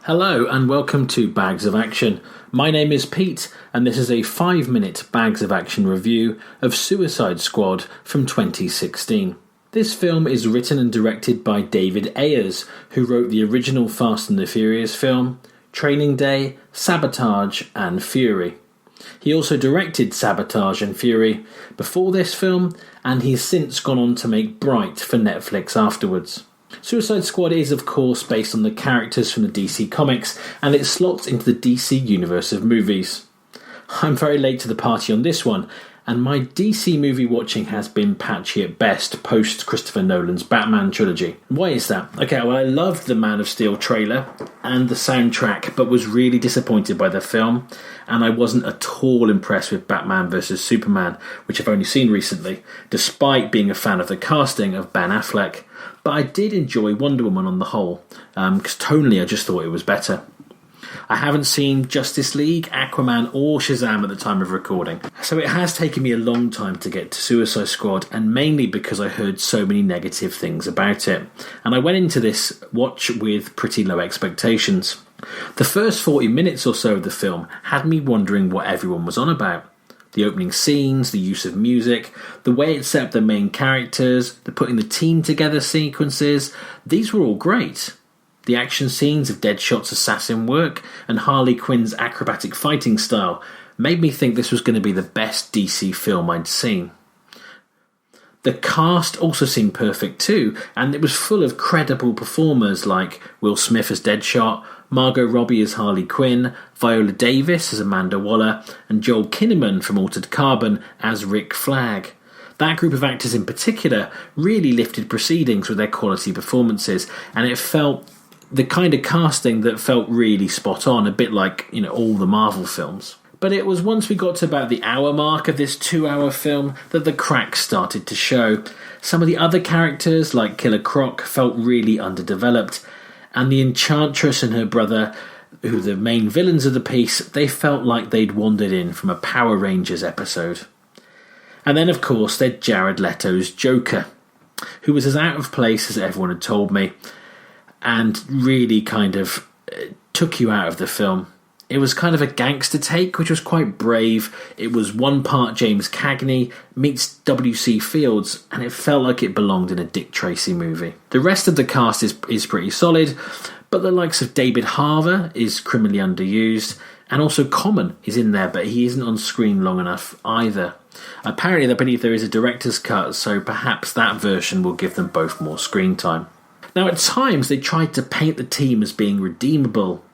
Hello and welcome to Bags of Action. My name is Pete and this is a 5-minute Bags of Action review of Suicide Squad from 2016. This film is written and directed by David Ayers, who wrote the original Fast and the Furious film, Training Day, Sabotage and Fury. He also directed Sabotage and Fury before this film, and he's since gone on to make Bright for Netflix afterwards. Suicide Squad is, of course, based on the characters from the DC Comics, and it slots into the DC universe of movies. I'm very late to the party on this one, and my DC movie watching has been patchy at best post Christopher Nolan's Batman trilogy. Why is that? Okay, well, I loved the Man of Steel trailer and the soundtrack, but was really disappointed by the film, and I wasn't at all impressed with Batman vs Superman, which I've only seen recently, despite being a fan of the casting of Ben Affleck. But I did enjoy Wonder Woman on the whole, because tonally I just thought it was better. I haven't seen Justice League, Aquaman or Shazam at the time of recording, so it has taken me a long time to get to Suicide Squad, and mainly because I heard so many negative things about it. And I went into this watch with pretty low expectations. The first 40 minutes or so of the film had me wondering what everyone was on about. The opening scenes, the use of music, the way it set up the main characters, the putting the team together sequences, these were all great. The action scenes of Deadshot's assassin work and Harley Quinn's acrobatic fighting style made me think this was going to be the best DC film I'd seen. The cast also seemed perfect too, and it was full of credible performers like Will Smith as Deadshot, Margot Robbie as Harley Quinn, Viola Davis as Amanda Waller, and Joel Kinnaman from Altered Carbon as Rick Flag. That group of actors in particular really lifted proceedings with their quality performances, and it felt the kind of casting that felt really spot on, a bit like, all the Marvel films. But it was once we got to about the hour mark of this 2-hour film that the cracks started to show. Some of the other characters, like Killer Croc, felt really underdeveloped, and the Enchantress and her brother, who are the main villains of the piece, they felt like they'd wandered in from a Power Rangers episode. And then, of course, there's Jared Leto's Joker, who was as out of place as everyone had told me, and really kind of took you out of the film. It was kind of a gangster take, which was quite brave. It was one part James Cagney meets W.C. Fields, and it felt like it belonged in a Dick Tracy movie. The rest of the cast is pretty solid, but the likes of David Harbour is criminally underused, and also Common is in there, but he isn't on screen long enough either. Apparently, I believe there is a director's cut, so perhaps that version will give them both more screen time. Now, at times, they tried to paint the team as being redeemable,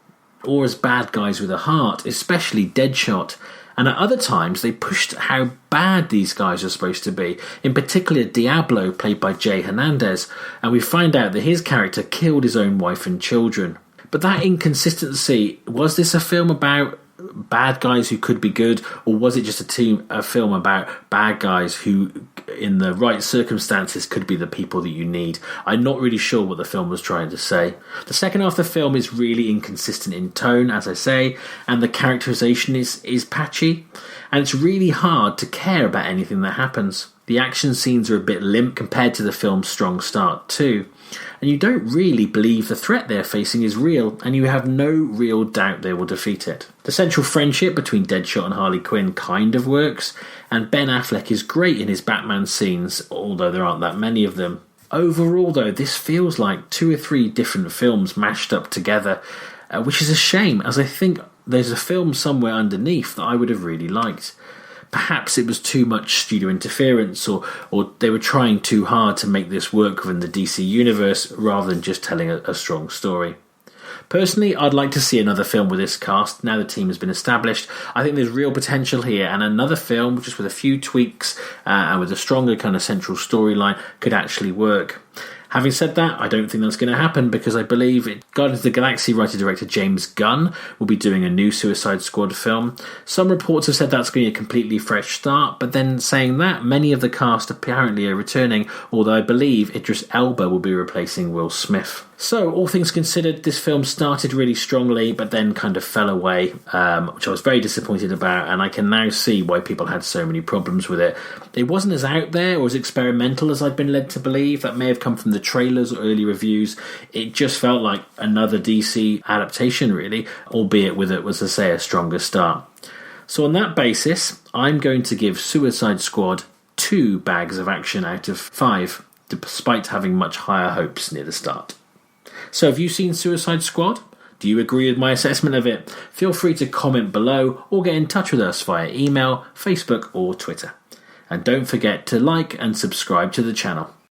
or as bad guys with a heart, especially Deadshot, and at other times they pushed how bad these guys are supposed to be, in particular Diablo, played by Jay Hernandez, and we find out that his character killed his own wife and children. But that inconsistency, was this a film about bad guys who could be good, or was it just a film about bad guys who, in the right circumstances, could be the people that you need? I'm not really sure what the film was trying to say. The second half of the film is really inconsistent in tone, as I say, and the characterization is patchy, and it's really hard to care about anything that happens. The action scenes are a bit limp compared to the film's strong start too, and you don't really believe the threat they're facing is real, and you have no real doubt they will defeat it. The central friendship between Deadshot and Harley Quinn kind of works, and Ben Affleck is great in his Batman scenes, although there aren't that many of them. Overall though, this feels like 2 or 3 different films mashed up together, which is a shame, as I think there's a film somewhere underneath that I would have really liked. Perhaps it was too much studio interference, or they were trying too hard to make this work within the DC universe rather than just telling a strong story. Personally, I'd like to see another film with this cast now the team has been established. I think there's real potential here, and another film just with a few tweaks and with a stronger kind of central storyline could actually work. Having said that, I don't think that's going to happen, because I believe Guardians of the Galaxy writer-director James Gunn will be doing a new Suicide Squad film. Some reports have said that's going to be a completely fresh start, but then saying that, many of the cast apparently are returning, although I believe Idris Elba will be replacing Will Smith. So, all things considered, this film started really strongly, but then kind of fell away, which I was very disappointed about, and I can now see why people had so many problems with it. It wasn't as out there or as experimental as I'd been led to believe. That may have come from the trailers or early reviews. It just felt like another DC adaptation, really, albeit with it was, as I say, a stronger start. So on that basis, I'm going to give Suicide Squad 2 bags of action out of 5, despite having much higher hopes near the start. So have you seen Suicide Squad? Do you agree with my assessment of it? Feel free to comment below or get in touch with us via email, Facebook or Twitter. And don't forget to like and subscribe to the channel.